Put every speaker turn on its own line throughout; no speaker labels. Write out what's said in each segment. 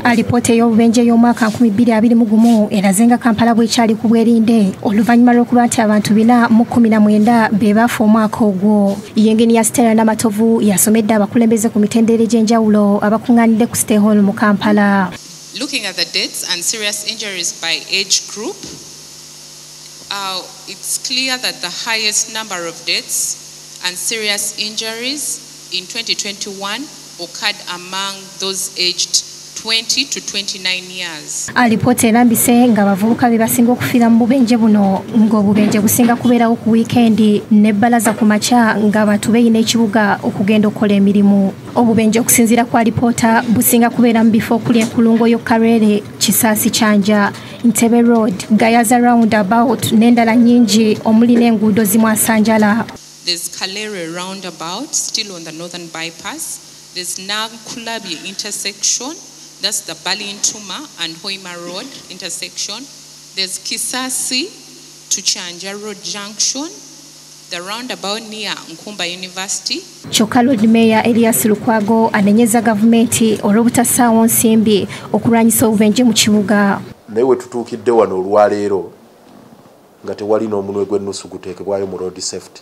Alipoota y'obubenje y'omwaka 2021 erazenga Kampala bw'ekyali ku bwerinde oluvannyuma lw'okuba nti abantu 419 be baafa omwaka ogwo. Yengeni ya Stella Namatovu yasomedde abakulembeze ku mitendera egy'enjawulo abakungaanidde ku Stay Hall mu Kampala.
Looking at the deaths and serious injuries by age group, it's clear that the highest number of deaths and serious injuries in 2021 occurred among those aged 20 to 29 years.
Alipoota erambise nga abavubuka be basinga okufiira mu bubenje buno ng'obubenje businga kubeerawo ku wiikendi n'ebbalaza ku makya ng'abantu beeyina ekibuga okugenda okukola emirimu. Obubenje okusinziira ku alipoota businga kubeera mu bifo okuli enkulungo y'Okarere, Kisaasi Kyanja, Ntebe Road, Gayaza Roundabout n'endala nnyingi omuli n'enguudo zimu asanjala.
There's Kalere Roundabout, still on the northern bypass. There's Nankulabi intersection, that's the Balintuma and Hoima Road intersection. There's Kisasi to Chanja Road Junction, the roundabout near Nkumba University.
Kyokka Loodi Mmeeya Elias Lukwago anenyeza gavumenti olw'obutasaawo nsimbi okulwanyisa obubenje mu kibuga.
Naye we tutuukidde wano olwaleero nga tewali n'omunwe gw'ennusu guteekebwayo mu road safety.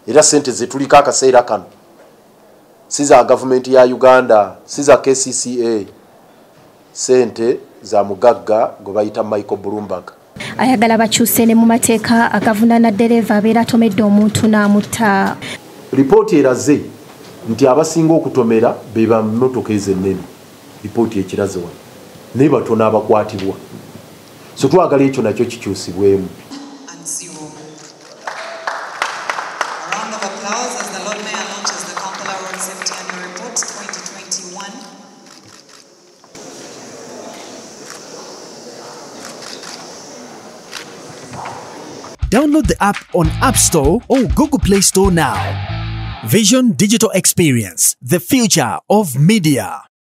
Era sente zetuliko akaseera kano si za gavumenti ya Uganda, si za KCCA, sente za mugagga gwe bayita Michael Bloomberg.
Ayagala bakyuse ne mu mateeka agavunaana ddereeva abeera atomedde omuntu n'amutta.
Lipooti eraze nti abasinga okutomera be ba mmotoka ez'ennene. Lipooti ekiraze wano naye batono abakwatibwa. So twagala ekyo nakyo kikyusibwemu.
Round of applause as the Loodi Mmeeya launches the Kampala Road Safety Annual Report 2021.
Download the app on App Store or Google Play Store now. Vision Digital Experience, the future of media.